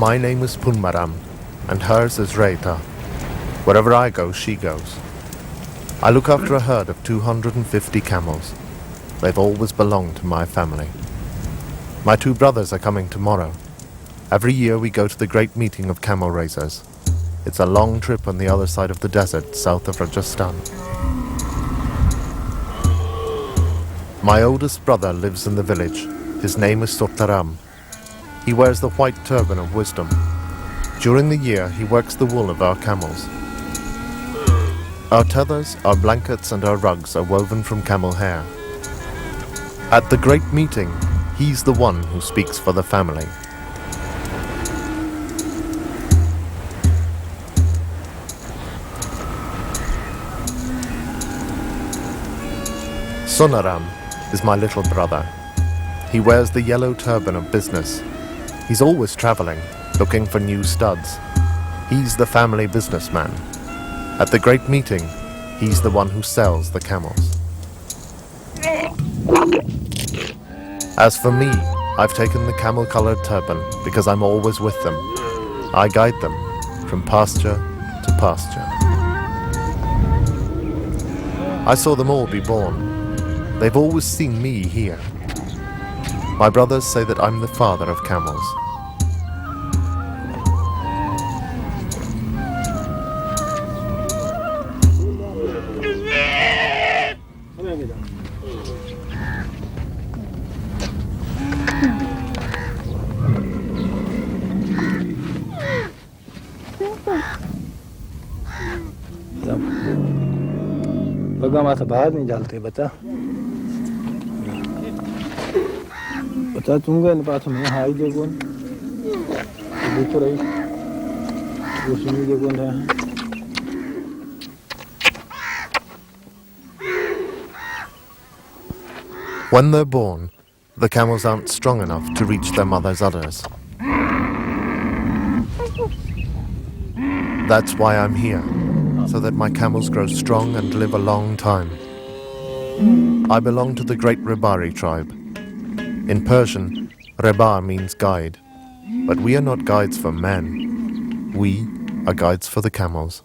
My name is Punmaram, and hers is Reita. Wherever I go, she goes. I look after a herd of 250 camels. They've always belonged to my family. My two brothers are coming tomorrow. Every year we go to the great meeting of camel raisers. It's a long trip on the other side of the desert, south of Rajasthan. My oldest brother lives in the village. His name is Sotaram. He wears the white turban of wisdom. During the year, he works the wool of our camels. Our tethers, our blankets, and our rugs are woven from camel hair. At the great meeting, he's the one who speaks for the family. Sonaram is my little brother. He wears the yellow turban of business. He's always traveling, looking for new studs. He's the family businessman. At the great meeting, he's the one who sells the camels. As for me, I've taken the camel-colored turban because I'm always with them. I guide them from pasture to pasture. I saw them all be born. They've always seen me here. My brothers say that I'm the father of camels. बगा से बाहर नहीं डालते बता बता तुम गए पास में हाई देखो देखो रही वो सुनी देखो ना When they're born, the camels aren't strong enough to reach their mother's udders. That's why I'm here, so that my camels grow strong and live a long time. I belong to the great Rabari tribe. In Persian, Rabar means guide, but we are not guides for men. We are guides for the camels.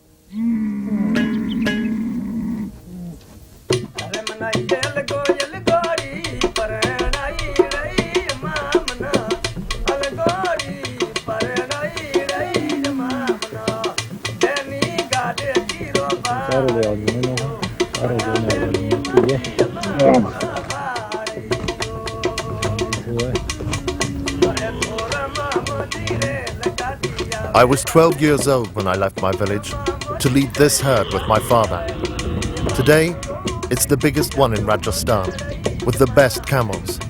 I was 12 years old when I left my village to lead this herd with my father. Today, it's the biggest one in Rajasthan, with the best camels.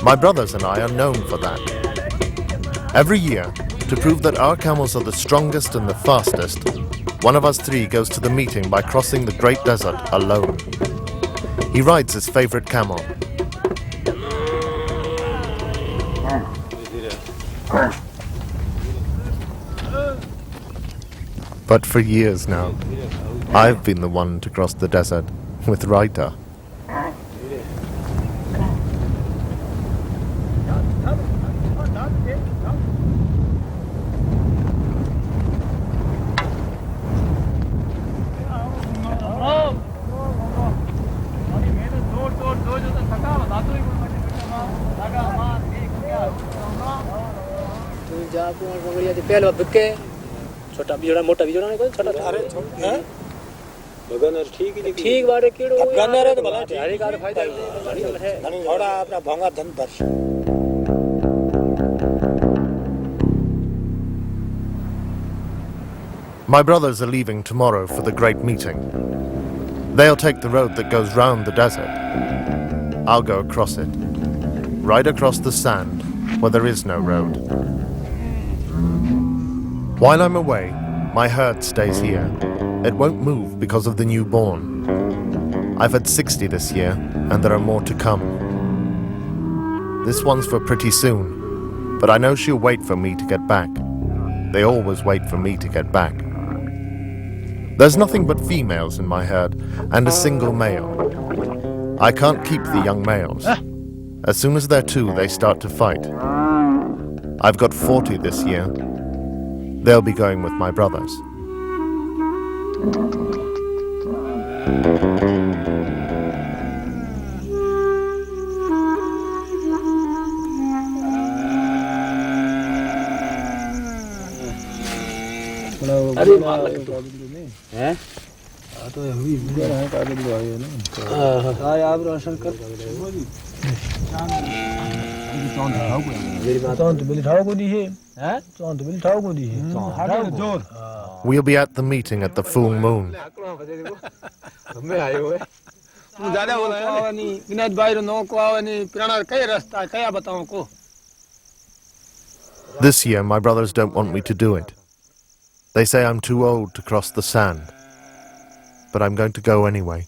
My brothers and I are known for that. Every year, to prove that our camels are the strongest and the fastest, one of us three goes to the meeting by crossing the great desert alone. He rides his favorite camel. But for years now, I've been the one to cross the desert with Raita. छोटा बिजोड़ा मोटा बिजोड़ा नहीं कोई छोटा अरे हैं Bergner ठीक ही ठीक बारे केड़ो बगनर है तो भला हरे का फायदा है थोड़ा अपना भंगा धन पर My brothers are leaving tomorrow for the great meeting. They'll take the road that goes round the desert. I'll go across it. right across the sand where there is no road. While I'm away, my herd stays here. It won't move because of the newborn. I've had 60 this year, and there are more to come. This one's for pretty soon, but I know she'll wait for me to get back. They always wait for me to get back. There's nothing but females in my herd, and a single male. I can't keep the young males. As soon as they're two, they start to fight. I've got 40 this year. They'll be going with my brothers. तो हुई है कागज लो आए ना हां आप रोशन कर We'll be at the meeting at the full moon. This year my brothers don't want me to do it. They say I'm too old to cross the sand. But I'm going to go anyway.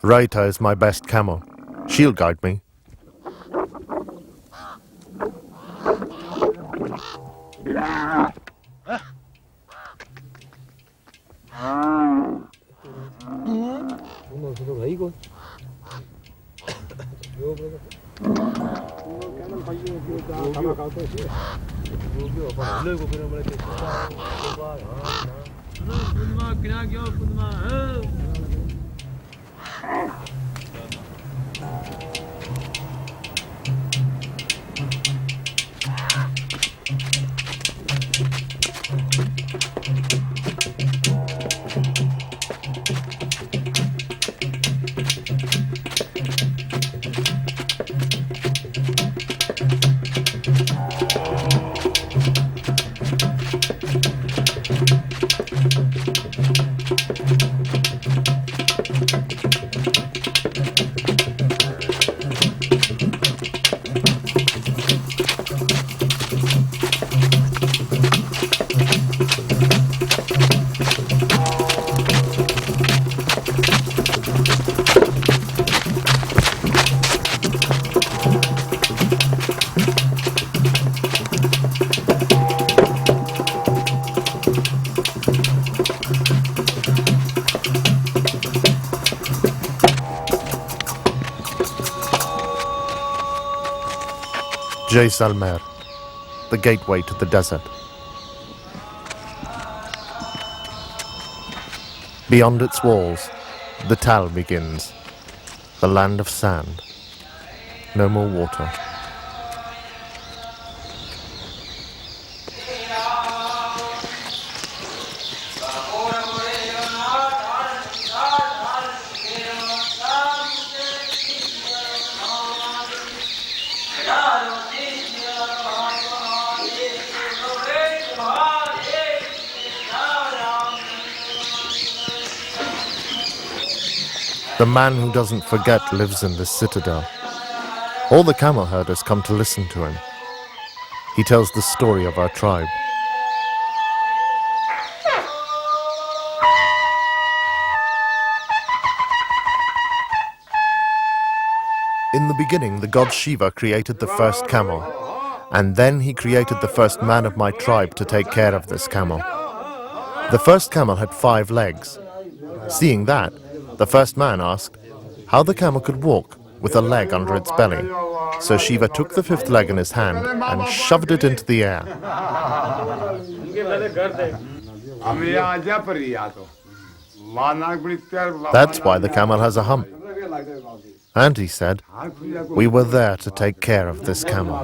Raita is my best camel. She'll guide me. Jaisalmer, the gateway to the desert. Beyond its walls, the Tal begins, the land of sand. No more water. The man who doesn't forget lives in this citadel. All the camel herders come to listen to him. He tells the story of our tribe. In the beginning, the god Shiva created the first camel, and then he created the first man of my tribe to take care of this camel. The first camel had 5 legs. Seeing that, the first man asked how the camel could walk with a leg under its belly. So Shiva took the 5th leg in his hand and shoved it into the air. That's why the camel has a hump. And he said, we were there to take care of this camel.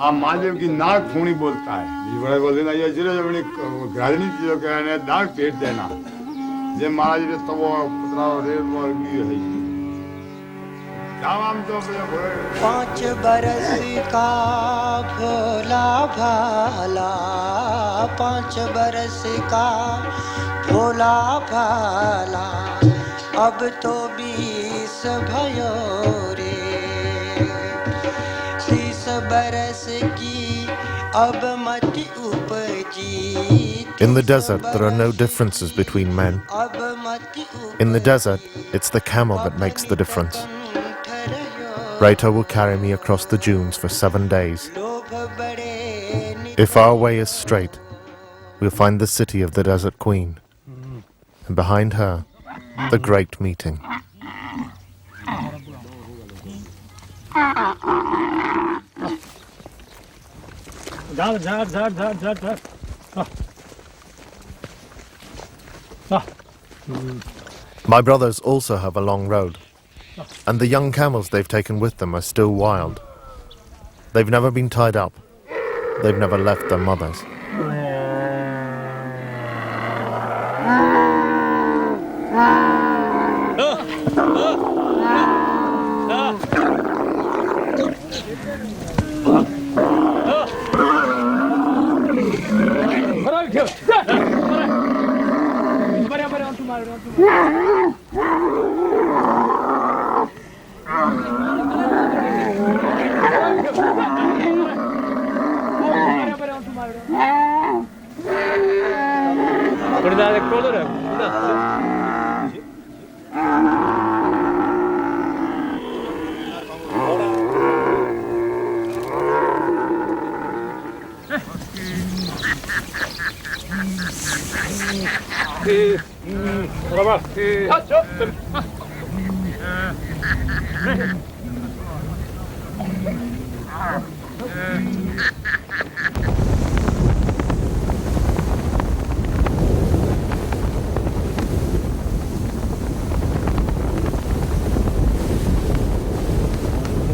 Mahadev की नाक खूनी बोलता है बड़े बोल देना ये जिले जब घालनी चीजों के नाक पेट देना जे महाराज ने तो वो पुत्रा रेल वर्गी है दाम तो अपने भोले 5 बरस का भोला भाला 5 बरस का भोला भाला अब तो 20 भयो रे 30 बरस की अब मत उपजी In the desert, there are no differences between men. अब मत In the desert, it's the camel that makes the difference. Rata will carry me across the dunes for 7 days. If our way is straight, we'll find the city of the Desert Queen. And behind her, the great meeting. My brothers also have a long road, and the young camels they've taken with them are still wild. They've never been tied up. They've never left their mothers.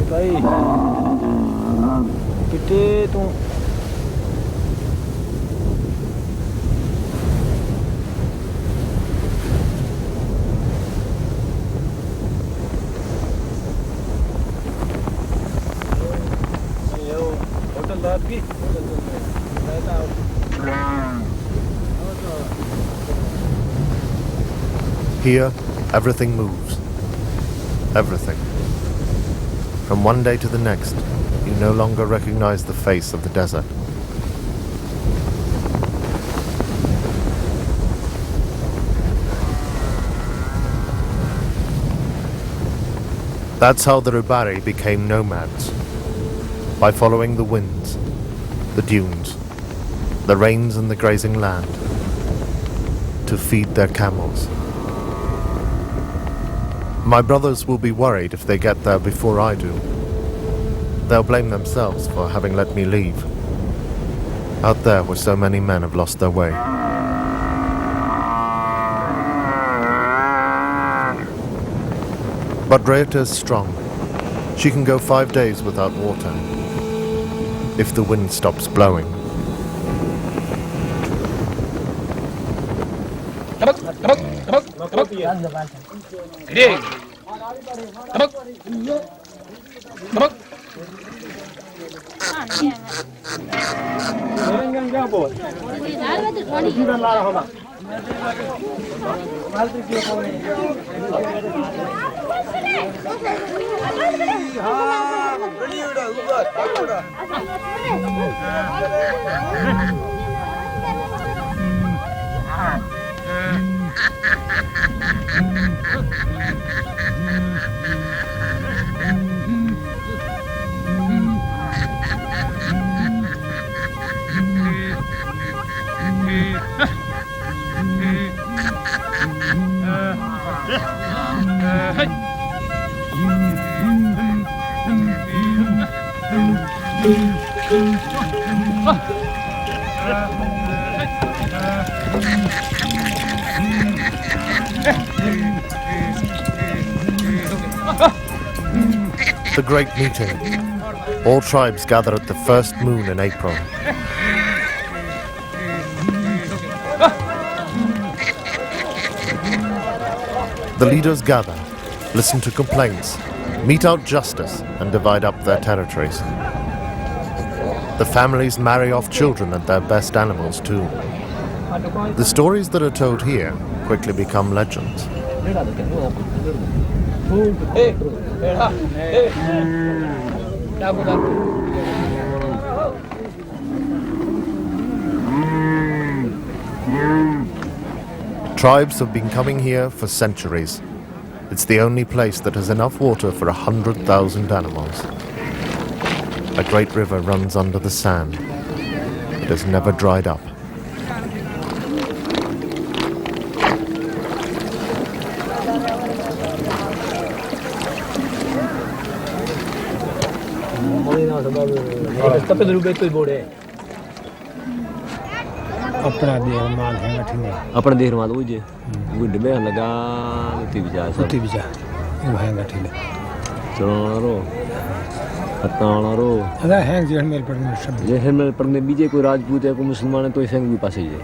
भाई कितने तू होटलदार भी Here, everything moves. Everything. From one day to the next, you no longer recognize the face of the desert. That's how the Rabari became nomads. By following the winds, the dunes, the rains and the grazing land, to feed their camels. My brothers will be worried if they get there before I do. They'll blame themselves for having let me leave. Out there where so many men have lost their way. But Rata is strong. She can go 5 days without water, if the wind stops blowing. The great meeting. All tribes gather at the first moon in April. The leaders gather, listen to complaints, mete out justice and divide up their territories. The families marry off children and their best animals too. The stories that are told here quickly become legends. Tribes have been coming here for centuries. It's the only place that has enough water for 100,000 animals. A great river runs under the sand. It has never dried up. अपना देर माल वो जे वो डबे लगा उती बिजा वो है गठीले चलो हताणरो अदा है जहमेल पड़ने बीजे कोई राजपूत है कोई मुसलमान है तो इसे भी पास ही है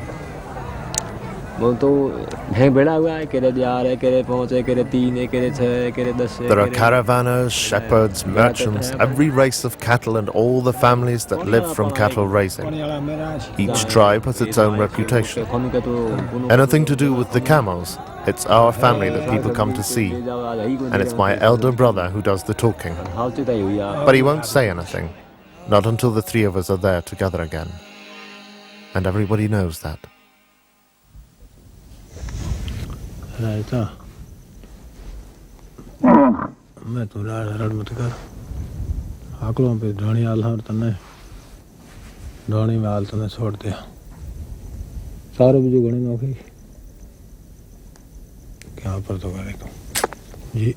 बोल तो है बेड़ा हुआ है केरे यार है केरे पहुंचे केरे 3 है केरे 6 है केरे 10 है. There are caravanners, shepherds, merchants, every race of cattle and all the families that live from cattle raising. Each tribe has its own reputation. Anything to do with the camels, it's our family that people come to see, and it's my elder brother who does the talking. But he won't say anything, not until the three of us are there together again. And everybody knows that. Right, मैं तो रड़ मत कर आकलों पे ढोनी आल हर तने ढोनी में आल तने छोड़ दिया सारे भी जो गणे नौकरी क्या पर तो करे तो जी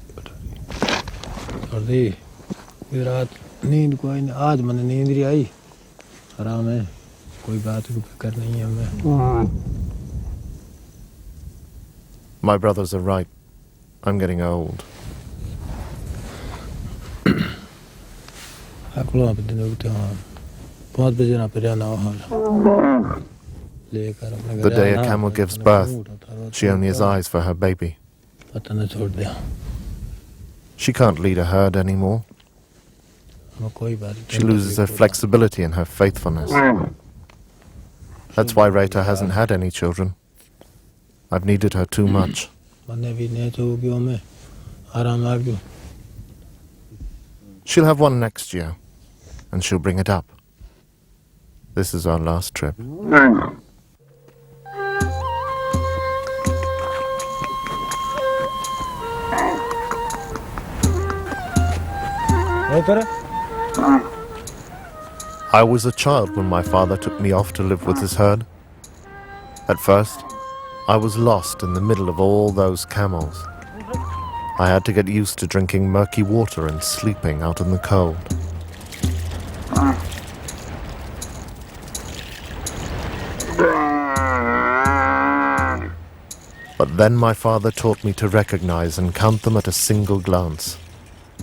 और दी रात नींद कोई नहीं आज मैंने नींद ही आई आराम है कोई बात की फिक्र नहीं है हमें. My brothers are right. I'm getting old. The day a camel gives birth, she only has eyes for her baby. She can't lead a herd anymore. She loses her flexibility and her faithfulness. That's why Rita hasn't had any children. I've needed her too much. She'll have one next year, and she'll bring it up. This is our last trip. I was a child when my father took me off to live with his herd. At first, I was lost in the middle of all those camels. I had to get used to drinking murky water and sleeping out in the cold. But then my father taught me to recognize and count them at a single glance,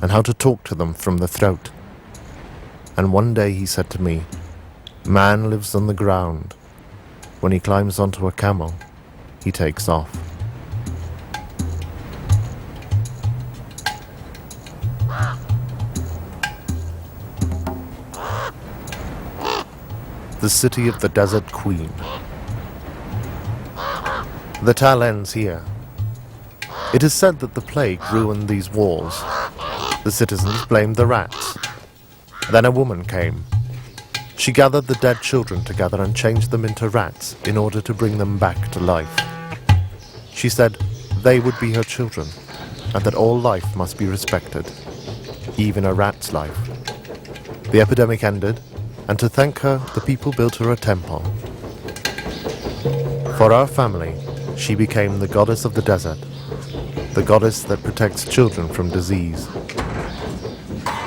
and how to talk to them from the throat. And one day he said to me, "Man lives on the ground. When he climbs onto a camel, he takes off." The city of the Desert Queen. The tale ends here. It is said that the plague ruined these walls. The citizens blamed the rats. Then a woman came. She gathered the dead children together and changed them into rats in order to bring them back to life. She said they would be her children, and that all life must be respected, even a rat's life. The epidemic ended, and to thank her, the people built her a temple. For our family, she became the goddess of the desert, the goddess that protects children from disease.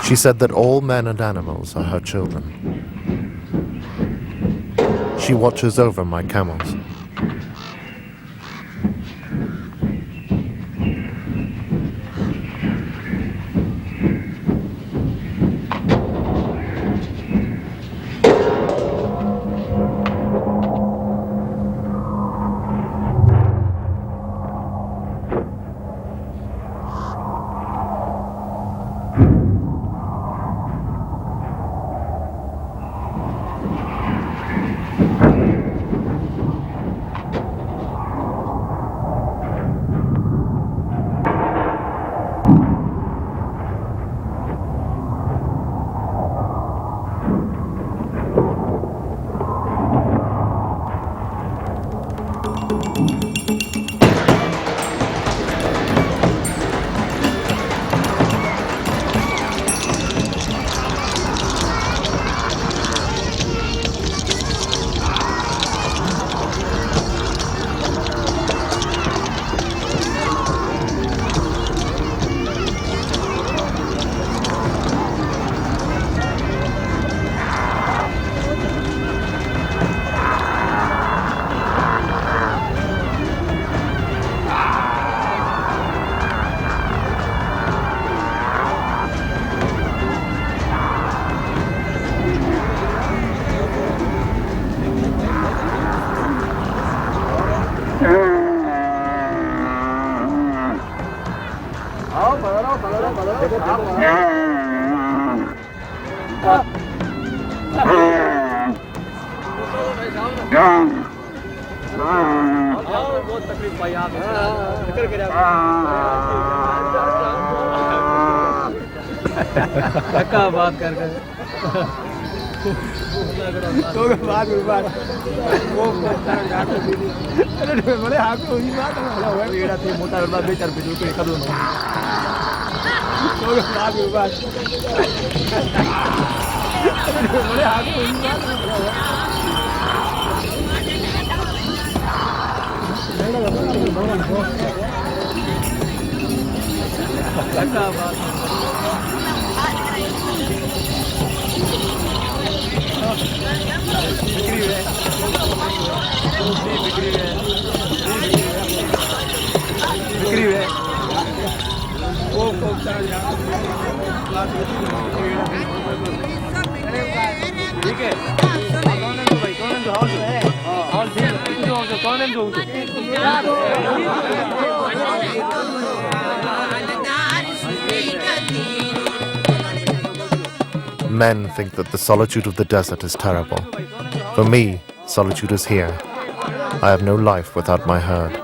She said that all men and animals are her children. She watches over my camels. बहुत तकलीफ पाई आप निकल गिरा धक्का बात कर तो बात वो अरे बड़े हाथ में हुई बात है बेड़ा थे मोटा लंबा बेचार पे जो कर दो तो बात बड़े हाथ में हुई बात ठीक है भाई कौन Men think that the solitude of the desert is terrible. For me, solitude is here. I have no life without my herd.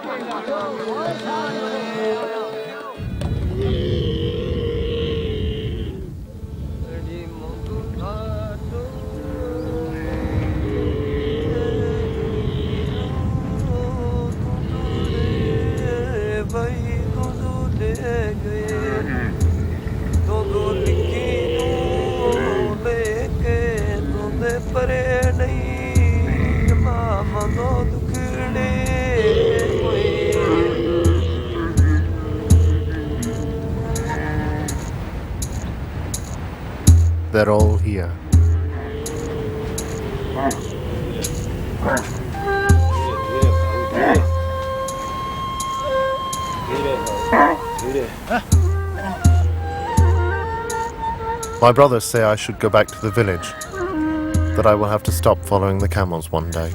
They're all here. My brothers say I should go back to the village, that I will have to stop following the camels one day.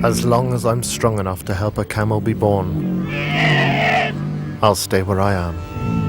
As long as I'm strong enough to help a camel be born, I'll stay where I am.